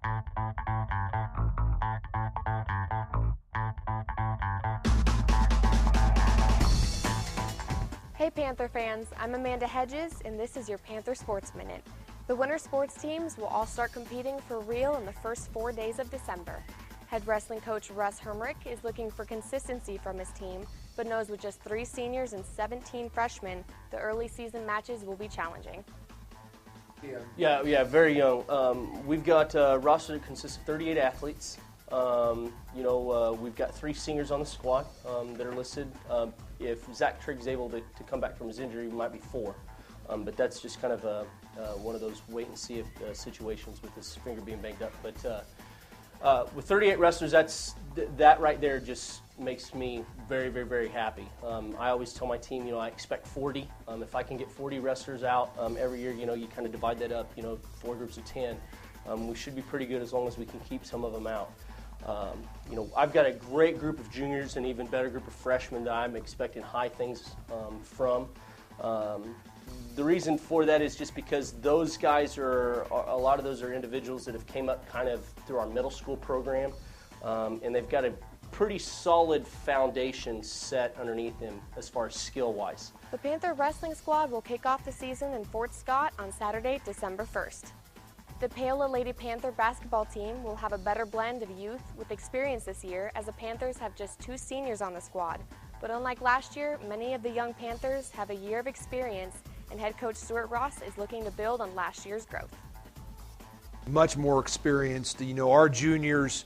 Hey Panther fans, I'm Amanda Hedges, and this is your Panther Sports Minute. The winter sports teams will all start competing for real in the first 4 days of December. Head wrestling coach Russ Hermrich is looking for consistency from his team, but knows with just 3 seniors and 17 freshmen, the early season matches will be challenging. Yeah, very young. We've got a roster that consists of 38 athletes. We've got 3 seniors on the squad that are listed. If Zach Trigg's able to come back from his injury, it might be 4. But that's just kind of one of those wait and see if situations with his finger being banged up. But with 38 wrestlers, that right there just makes me very, very, very happy. I always tell my team, I expect 40. If I can get 40 wrestlers out every year, you kind of divide that up, 4 groups of 10. We should be pretty good as long as we can keep some of them out. I've got a great group of juniors and even better group of freshmen that I'm expecting high things from. The reason for that is just because those guys a lot of those are individuals that have came up kind of through our middle school program, and they've got a pretty solid foundation set underneath them as far as skill-wise. The Panther wrestling squad will kick off the season in Fort Scott on Saturday, December 1st. The Paola Lady Panther basketball team will have a better blend of youth with experience this year, as the Panthers have just 2 seniors on the squad. But unlike last year, many of the young Panthers have a year of experience, and head coach Stuart Ross is looking to build on last year's growth. Much more experienced. Our juniors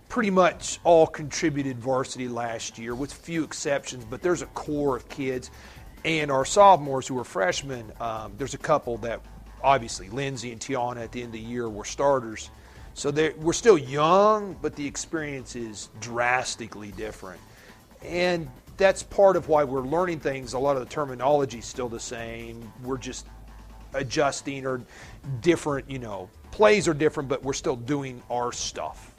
pretty much all contributed varsity last year, with few exceptions, but there's a core of kids. And our sophomores who are freshmen, there's a couple that, obviously, Lindsay and Tiana at the end of the year were starters. So we're still young, but the experience is drastically different. And that's part of why we're learning things. A lot of the terminology is still the same. We're just adjusting, or different, plays are different, but we're still doing our stuff.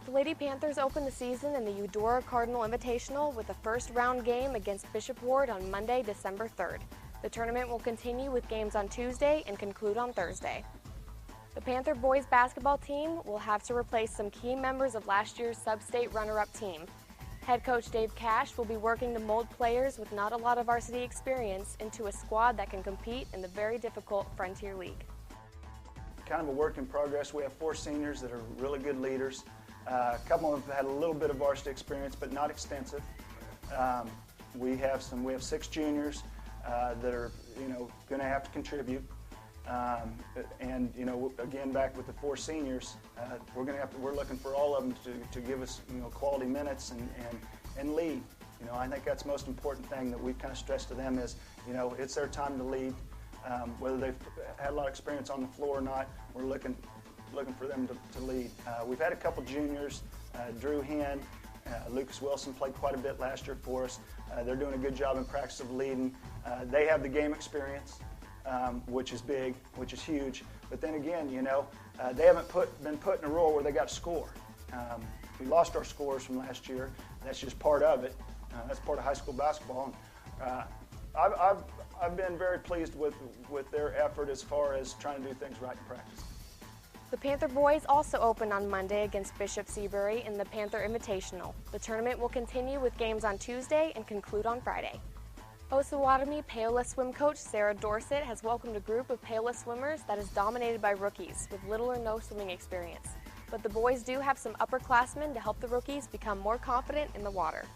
The Lady Panthers open the season in the Eudora Cardinal Invitational with a first-round game against Bishop Ward on Monday, December 3rd. The tournament will continue with games on Tuesday and conclude on Thursday. The Panther boys basketball team will have to replace some key members of last year's sub-state runner-up team. Head coach Dave Cash will be working to mold players with not a lot of varsity experience into a squad that can compete in the very difficult Frontier League. Kind of a work in progress. We have 4 seniors that are really good leaders. A couple of them have had a little bit of varsity experience, but not extensive. We have 6 juniors that are, going to have to contribute. Again, back with the 4 seniors, we're looking for all of them to give us, quality minutes and lead. I think that's the most important thing that we've kind of stressed to them is, it's their time to lead. Whether they've had a lot of experience on the floor or not, we're looking for them to lead. We've had a couple juniors, Drew Hen, Lucas Wilson played quite a bit last year for us. They're doing a good job in practice of leading. They have the game experience, which is big, which is huge. But then again, they haven't been put in a role where they got to score. We lost our scores from last year. That's just part of it. That's part of high school basketball. I've been very pleased with their effort as far as trying to do things right in practice. The Panther boys also open on Monday against Bishop Seabury in the Panther Invitational. The tournament will continue with games on Tuesday and conclude on Friday. Osawatomie Paola swim coach Sarah Dorsett has welcomed a group of Paola swimmers that is dominated by rookies with little or no swimming experience. But the boys do have some upperclassmen to help the rookies become more confident in the water.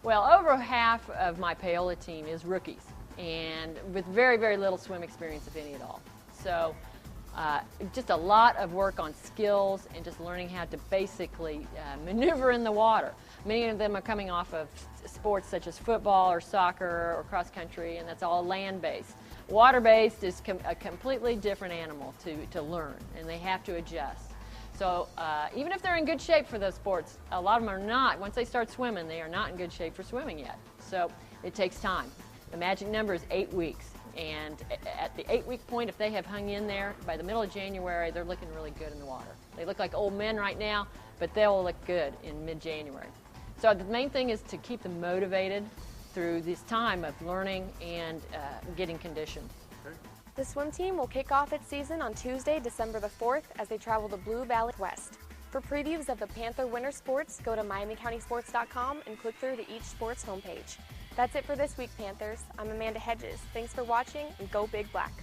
Well, over half of my Paola team is rookies, and with very, very little swim experience, if any at all. So just a lot of work on skills and just learning how to basically maneuver in the water. Many of them are coming off of sports such as football or soccer or cross country, and that's all land-based. Water-based is a completely different animal to learn, and they have to adjust. So even if they're in good shape for those sports, a lot of them are not. Once they start swimming, they are not in good shape for swimming yet. So it takes time. The magic number is 8 weeks. And at the 8-week point, if they have hung in there, by the middle of January, they're looking really good in the water. They look like old men right now, but they'll look good in mid-January. So the main thing is to keep them motivated through this time of learning and getting conditioned. The The swim team will kick off its season on Tuesday, December the 4th, as they travel to Blue Valley West. For previews of the Panther winter sports, go to MiamiCountySports.com and click through to each sports homepage. That's it for this week, Panthers. I'm Amanda Hedges. Thanks for watching, and go Big Black.